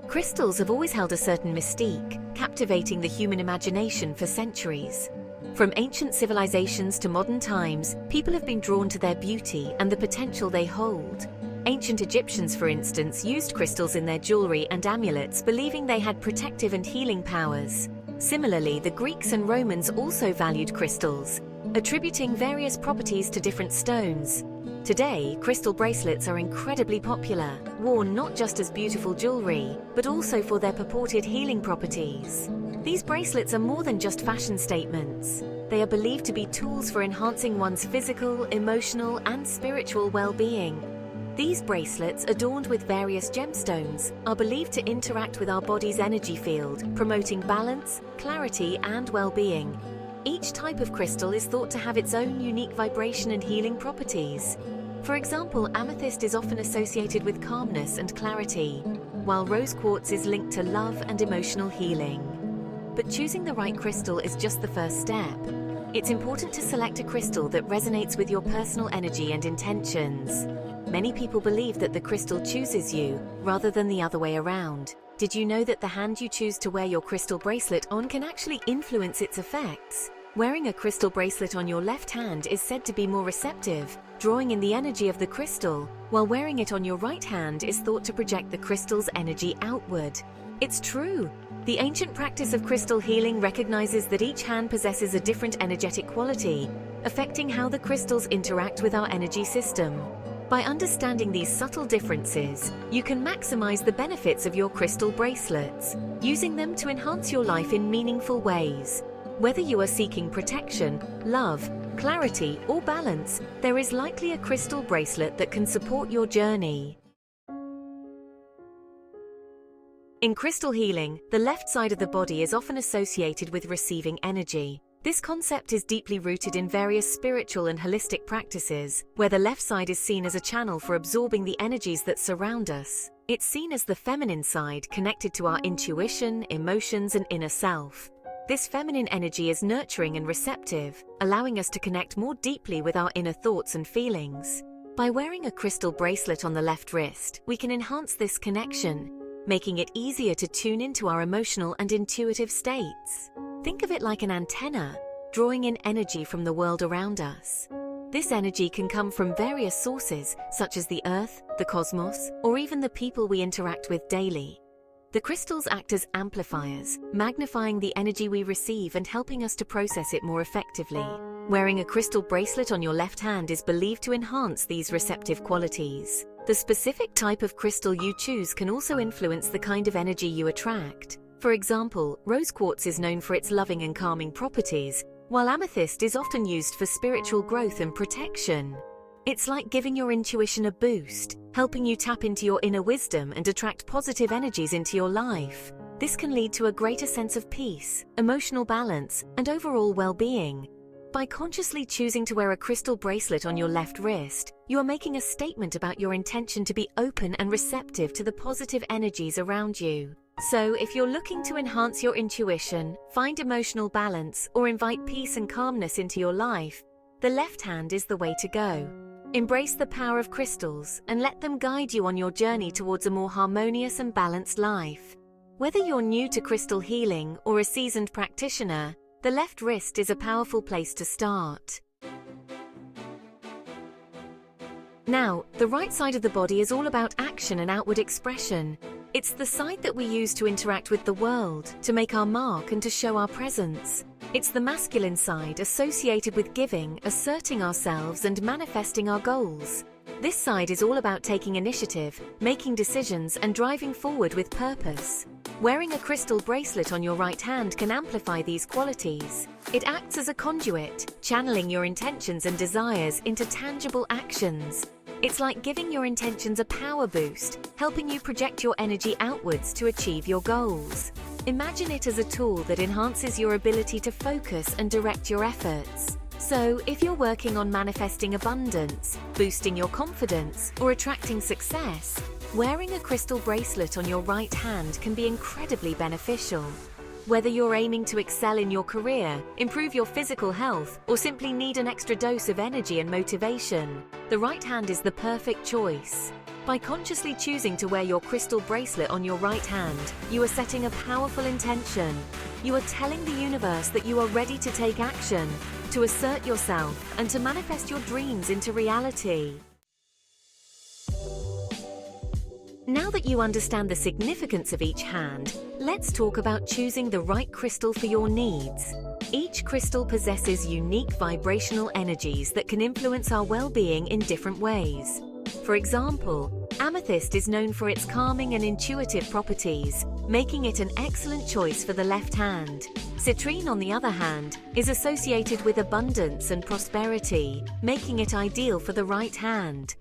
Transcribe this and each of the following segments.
Crystals have always held a certain mystique, captivating the human imagination for centuries. From ancient civilizations to modern times, people have been drawn to their beauty and the potential they hold. Ancient Egyptians, for instance, used crystals in their jewelry and amulets, believing they had protective and healing powers. Similarly, the Greeks and Romans also valued crystals, attributing various properties to different stones. Today, crystal bracelets are incredibly popular, worn not just as beautiful jewelry, but also for their purported healing properties. These bracelets are more than just fashion statements. They are believed to be tools for enhancing one's physical, emotional, and spiritual well-being. These bracelets, adorned with various gemstones, are believed to interact with our body's energy field, promoting balance, clarity, and well-being. Each type of crystal is thought to have its own unique vibration and healing properties. For example, amethyst is often associated with calmness and clarity, while rose quartz is linked to love and emotional healing. But choosing the right crystal is just the first step. It's important to select a crystal that resonates with your personal energy and intentions. Many people believe that the crystal chooses you, rather than the other way around. Did you know that the hand you choose to wear your crystal bracelet on can actually influence its effects? Wearing a crystal bracelet on your left hand is said to be more receptive, drawing in the energy of the crystal, while wearing it on your right hand is thought to project the crystal's energy outward. It's true! The ancient practice of crystal healing recognizes that each hand possesses a different energetic quality, affecting how the crystals interact with our energy system. By understanding these subtle differences, you can maximize the benefits of your crystal bracelets, using them to enhance your life in meaningful ways. Whether you are seeking protection, love, clarity, or balance, there is likely a crystal bracelet that can support your journey. In crystal healing, the left side of the body is often associated with receiving energy. This concept is deeply rooted in various spiritual and holistic practices, where the left side is seen as a channel for absorbing the energies that surround us. It's seen as the feminine side, connected to our intuition, emotions, and inner self. This feminine energy is nurturing and receptive, allowing us to connect more deeply with our inner thoughts and feelings. By wearing a crystal bracelet on the left wrist, we can enhance this connection, making it easier to tune into our emotional and intuitive states. Think of it like an antenna, drawing in energy from the world around us. This energy can come from various sources, such as the earth, the cosmos, or even the people we interact with daily. The crystals act as amplifiers, magnifying the energy we receive and helping us to process it more effectively. Wearing a crystal bracelet on your left hand is believed to enhance these receptive qualities. The specific type of crystal you choose can also influence the kind of energy you attract. For example, rose quartz is known for its loving and calming properties, while amethyst is often used for spiritual growth and protection. It's like giving your intuition a boost, helping you tap into your inner wisdom and attract positive energies into your life. This can lead to a greater sense of peace, emotional balance, and overall well-being. By consciously choosing to wear a crystal bracelet on your left wrist, you are making a statement about your intention to be open and receptive to the positive energies around you. So, if you're looking to enhance your intuition, find emotional balance, or invite peace and calmness into your life, the left hand is the way to go. Embrace the power of crystals and let them guide you on your journey towards a more harmonious and balanced life. Whether you're new to crystal healing or a seasoned practitioner, the left wrist is a powerful place to start. Now, the right side of the body is all about action and outward expression. It's the side that we use to interact with the world, to make our mark and to show our presence. It's the masculine side associated with giving, asserting ourselves and manifesting our goals. This side is all about taking initiative, making decisions and driving forward with purpose. Wearing a crystal bracelet on your right hand can amplify these qualities. It acts as a conduit, channeling your intentions and desires into tangible actions. It's like giving your intentions a power boost, helping you project your energy outwards to achieve your goals. Imagine it as a tool that enhances your ability to focus and direct your efforts. So, if you're working on manifesting abundance, boosting your confidence, or attracting success, wearing a crystal bracelet on your right hand can be incredibly beneficial. Whether you're aiming to excel in your career, improve your physical health, or simply need an extra dose of energy and motivation, the right hand is the perfect choice. By consciously choosing to wear your crystal bracelet on your right hand, you are setting a powerful intention. You are telling the universe that you are ready to take action, to assert yourself, and to manifest your dreams into reality. Now that you understand the significance of each hand, let's talk about choosing the right crystal for your needs. Each crystal possesses unique vibrational energies that can influence our well-being in different ways. For example, amethyst is known for its calming and intuitive properties, making it an excellent choice for the left hand. Citrine, on the other hand, is associated with abundance and prosperity, making it ideal for the right hand.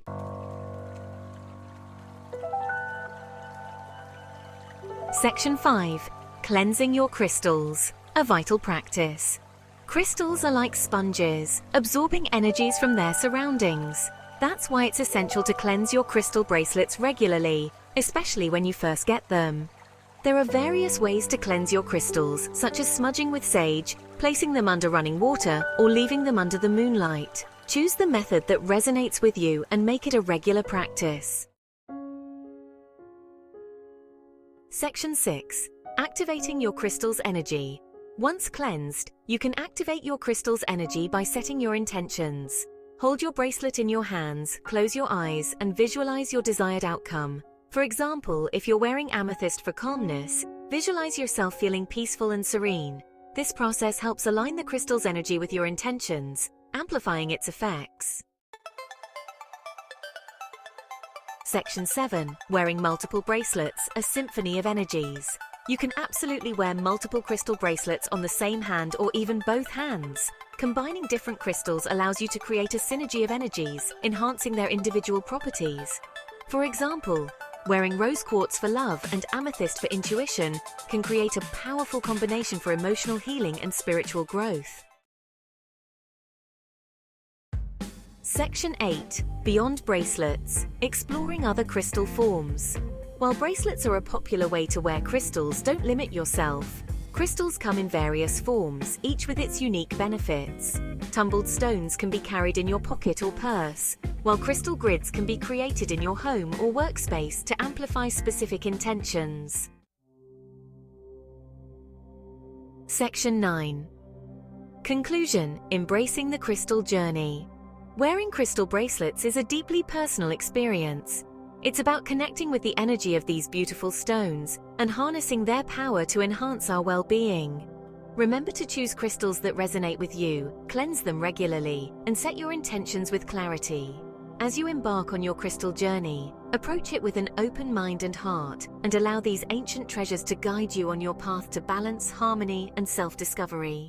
Section 5. Cleansing your crystals, a vital practice. Crystals are like sponges, absorbing energies from their surroundings. That's why it's essential to cleanse your crystal bracelets regularly, especially when you first get them. There are various ways to cleanse your crystals, such as smudging with sage, placing them under running water, or leaving them under the moonlight. Choose the method that resonates with you and make it a regular practice. Section 6. Activating your crystal's energy. Once cleansed, you can activate your crystal's energy by setting your intentions. Hold your bracelet in your hands, close your eyes, and visualize your desired outcome. For example, if you're wearing amethyst for calmness, visualize yourself feeling peaceful and serene. This process helps align the crystal's energy with your intentions, amplifying its effects. Section 7. Wearing multiple bracelets, a symphony of energies. You can absolutely wear multiple crystal bracelets on the same hand or even both hands. Combining different crystals allows you to create a synergy of energies, enhancing their individual properties. For example, wearing rose quartz for love and amethyst for intuition can create a powerful combination for emotional healing and spiritual growth. Section 8. Beyond bracelets, exploring other crystal forms. While bracelets are a popular way to wear crystals, don't limit yourself. Crystals come in various forms, each with its unique benefits. Tumbled stones can be carried in your pocket or purse, while crystal grids can be created in your home or workspace to amplify specific intentions. Section 9. Conclusion: embracing the crystal journey. Wearing crystal bracelets is a deeply personal experience. It's about connecting with the energy of these beautiful stones and harnessing their power to enhance our well-being. Remember to choose crystals that resonate with you, cleanse them regularly, and set your intentions with clarity. As you embark on your crystal journey, approach it with an open mind and heart, and allow these ancient treasures to guide you on your path to balance, harmony, and self-discovery.